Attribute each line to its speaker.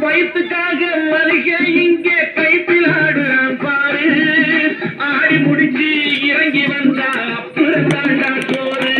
Speaker 1: வயிற்றுக்காக மளிகை இங்கே கைப்பில் ஆடுறான் பாரு. ஆடி முடிச்சு இறங்கி வந்தா அப்புறம் தாண்டா சோறு.